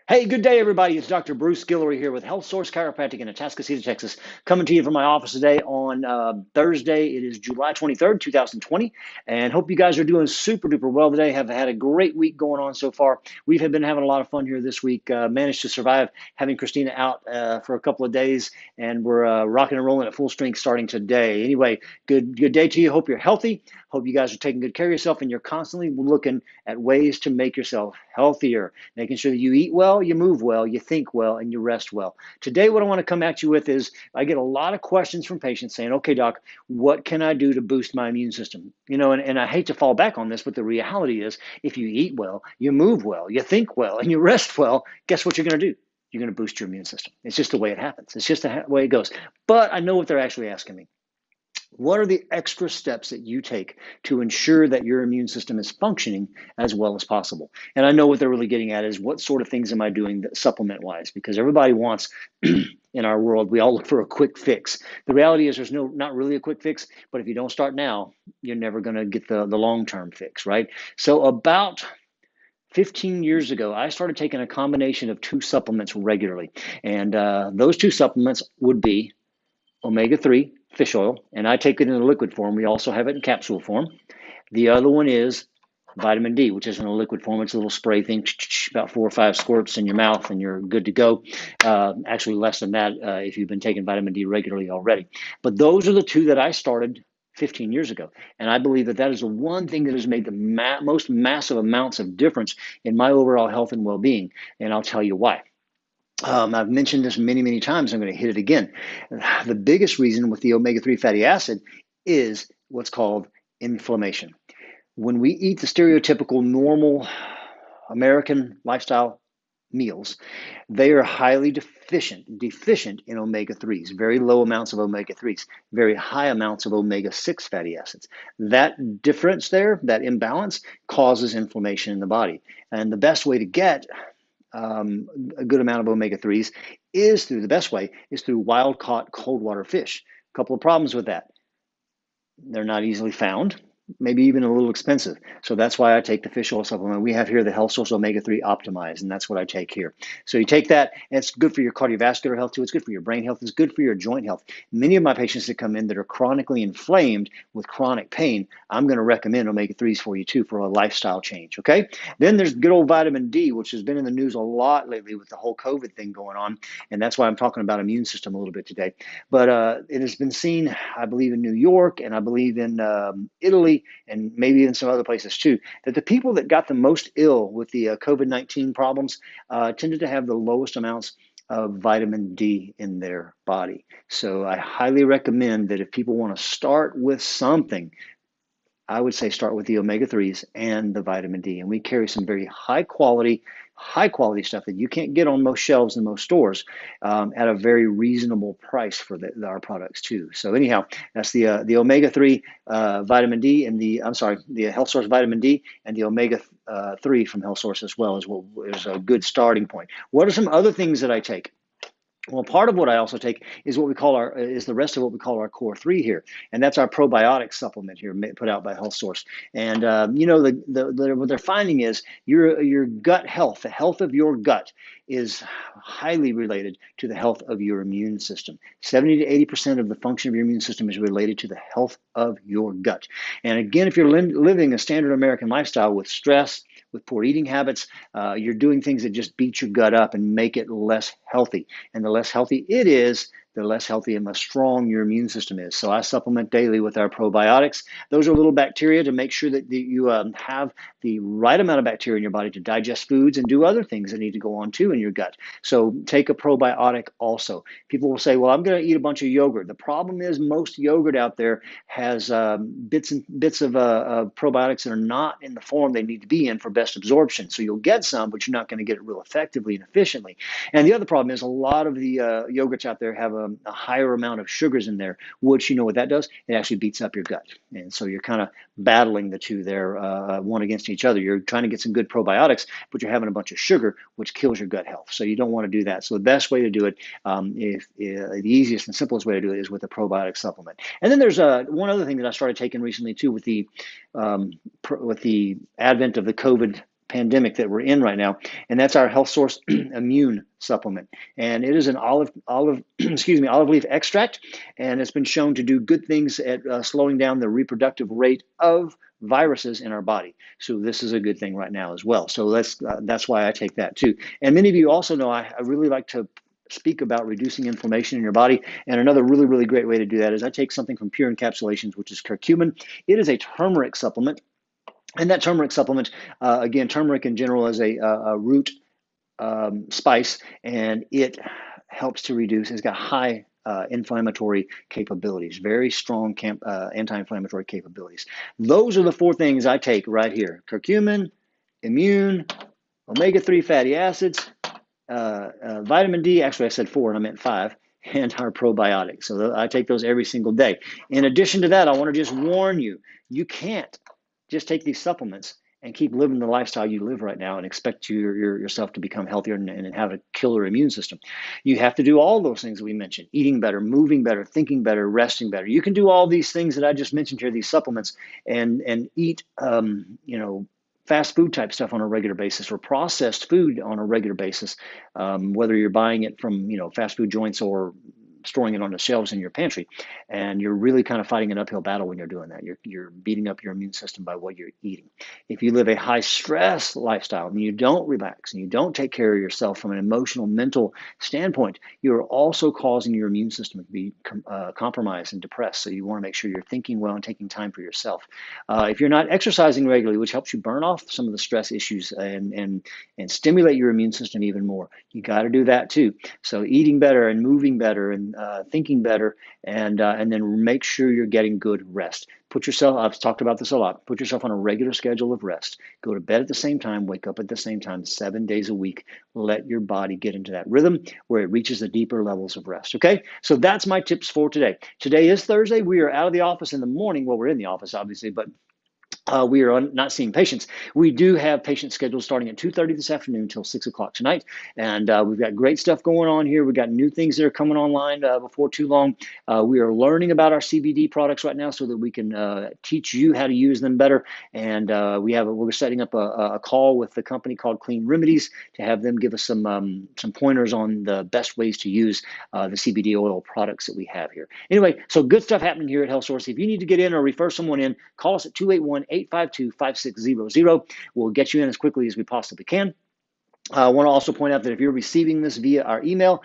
Hey, good day, everybody. It's Dr. Bruce Guillory here with Health Source Chiropractic in Atascocita, Texas, coming to you from my office today on Thursday. It is July 23rd, 2020, and hope you guys are doing super duper well today. Have had a great week going on so far. We've been having a lot of fun here this week. Managed to survive having Christina out for a couple of days, and we're rocking and rolling at full strength starting today. Anyway, good day to you. Hope you're healthy. Hope you guys are taking good care of yourself, and you're constantly looking at ways to make yourself healthier, making sure that you eat well, you move well, you think well, and you rest well. Today, what I want to come at you with is I get a lot of questions from patients saying, okay, doc, what can I do to boost my immune system? And I hate to fall back on this, but the reality is if you eat well, you move well, you think well, and you rest well, guess what you're going to do? You're going to boost your immune system. It's just the way it happens. It's just the way it goes. But I know what they're actually asking me. What are the extra steps that you take to ensure that your immune system is functioning as well as possible? And I know what they're really getting at is what sort of things am I doing supplement wise? Because everybody wants in our world, we all look for a quick fix. The reality is there's not really a quick fix, but if you don't start now, you're never going to get the long-term fix, right? So about 15 years ago, I started taking a combination of two supplements regularly. And those two supplements would be omega-3 fish oil, and I take it in a liquid form. We also have it in capsule form. The other one is vitamin D, which is in a liquid form. It's a little spray thing, about 4 or 5 squirts in your mouth, and you're good to go. Actually, less than that if you've been taking vitamin D regularly already. But those are the two that I started 15 years ago. And I believe that that is the one thing that has made the most massive amounts of difference in my overall health and well-being. And I'll tell you why. I've mentioned this many, many times. I'm going to hit it again. The biggest reason with the omega-3 fatty acid is what's called inflammation. When we eat the stereotypical normal American lifestyle meals, they are highly deficient in omega-3s, very low amounts of omega-3s, very high amounts of omega-6 fatty acids. That difference there, that imbalance, causes inflammation in the body. And the best way to get a good amount of omega-3s the best way is through wild caught cold water fish. A couple of problems with that. They're not easily found, maybe even a little expensive. So that's why I take the fish oil supplement. We have here the Health Source Omega-3 Optimized, and that's what I take here. So you take that, and it's good for your cardiovascular health too. It's good for your brain health. It's good for your joint health. Many of my patients that come in that are chronically inflamed with chronic pain, I'm going to recommend omega-3s for you too for a lifestyle change, okay? Then there's good old vitamin D, which has been in the news a lot lately with the whole COVID thing going on, and that's why I'm talking about immune system a little bit today. But it has been seen, I believe, in New York, and I believe in Italy, and maybe in some other places too, that the people that got the most ill with the COVID-19 problems tended to have the lowest amounts of vitamin D in their body. So I highly recommend that if people want to start with something, I would say start with the omega-3s and the vitamin D. And we carry some very high quality stuff that you can't get on most shelves in most stores at a very reasonable price for our products too. So anyhow, that's the omega-3 vitamin D and the Health Source vitamin D and the omega-3 from Health Source as well is a good starting point. What are some other things that I take? Well, part of what I also take is the rest of what we call our core 3 here, and that's our probiotic supplement here put out by Health Source. And what they're finding is your gut health, the health of your gut, is highly related to the health of your immune system. 70 to 80% of the function of your immune system is related to the health of your gut. And again, if you're living a standard American lifestyle with stress, with poor eating habits, you're doing things that just beat your gut up and make it less healthy. And the less healthy it is, the less healthy and less strong your immune system is. So I supplement daily with our probiotics. Those are little bacteria to make sure that you have the right amount of bacteria in your body to digest foods and do other things that need to go on too in your gut. So take a probiotic also. People will say, well, I'm going to eat a bunch of yogurt. The problem is most yogurt out there has bits of probiotics that are not in the form they need to be in for best absorption. So you'll get some, but you're not going to get it real effectively and efficiently. And the other problem is a lot of the yogurts out there have a higher amount of sugars in there, which, you know what that does? It actually beats up your gut. And so you're kind of battling the two there, one against each other. You're trying to get some good probiotics, but you're having a bunch of sugar, which kills your gut health. So you don't want to do that. So the best way to do it, the easiest and simplest way to do it is with a probiotic supplement. And then there's one other thing that I started taking recently too with the advent of the COVID pandemic that we're in right now, and that's our Health Source Immune supplement. And it is an olive leaf extract, and it's been shown to do good things at slowing down the reproductive rate of viruses in our body. So this is a good thing right now as well. So that's why I take that too. And many of you also know I really like to speak about reducing inflammation in your body. And another really, really great way to do that is I take something from Pure Encapsulations, which is curcumin. It is a turmeric supplement. And that turmeric supplement, again, turmeric in general is a root spice, and it helps to reduce, it's got high inflammatory capabilities, very strong anti-inflammatory capabilities. Those are the 4 things I take right here: curcumin, immune, omega-3 fatty acids, vitamin D. Actually, I said 4 and I meant 5. And our probiotics. So I take those every single day. In addition to that, I want to just warn you, you can't just take these supplements and keep living the lifestyle you live right now and expect yourself to become healthier and have a killer immune system. You have to do all those things that we mentioned: eating better, moving better, thinking better, resting better. You can do all these things that I just mentioned here, these supplements, and eat, fast food type stuff on a regular basis, or processed food on a regular basis, whether you're buying it from fast food joints or storing it on the shelves in your pantry. And you're really kind of fighting an uphill battle when you're doing that. You're beating up your immune system by what you're eating. If you live a high stress lifestyle and you don't relax and you don't take care of yourself from an emotional, mental standpoint, you're also causing your immune system to be compromised and depressed. So you want to make sure you're thinking well and taking time for yourself. If you're not exercising regularly, which helps you burn off some of the stress issues and stimulate your immune system even more, you got to do that too. So eating better and moving better and thinking better, and then make sure you're getting good rest. Put yourself, I've talked about this a lot, put yourself on a regular schedule of rest. Go to bed at the same time, wake up at the same time, 7 days a week. Let your body get into that rhythm where it reaches the deeper levels of rest, okay? So that's my tips for today. Today is Thursday. We are out of the office in the morning. Well, we're in the office, obviously, but we are not seeing patients. We do have patient schedules starting at 2:30 this afternoon until 6 o'clock tonight. And we've got great stuff going on here. We've got new things that are coming online before too long. We are learning about our CBD products right now so that we can teach you how to use them better. And we're setting up a call with the company called Clean Remedies to have them give us some pointers on the best ways to use the CBD oil products that we have here. Anyway, so good stuff happening here at Health Source. If you need to get in or refer someone in, call us at 281-852-5600. We'll get you in as quickly as we possibly can. I want to also point out that if you're receiving this via our email,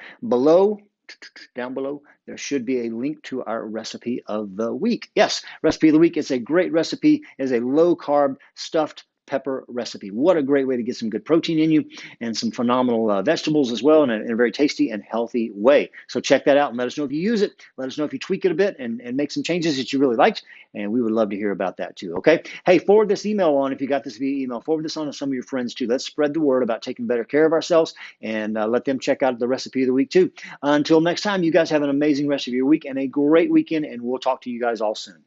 down below, there should be a link to our recipe of the week. Yes, recipe of the week is a great recipe. It is a low-carb stuffed pepper recipe. What a great way to get some good protein in you and some phenomenal vegetables as well in a very tasty and healthy way. So check that out and let us know if you use it. Let us know if you tweak it a bit and make some changes that you really liked, and we would love to hear about that too, okay? Hey, forward this email on, if you got this via email, forward this on to some of your friends too. Let's spread the word about taking better care of ourselves, and let them check out the recipe of the week too. Until next time, you guys have an amazing rest of your week and a great weekend, and we'll talk to you guys all soon.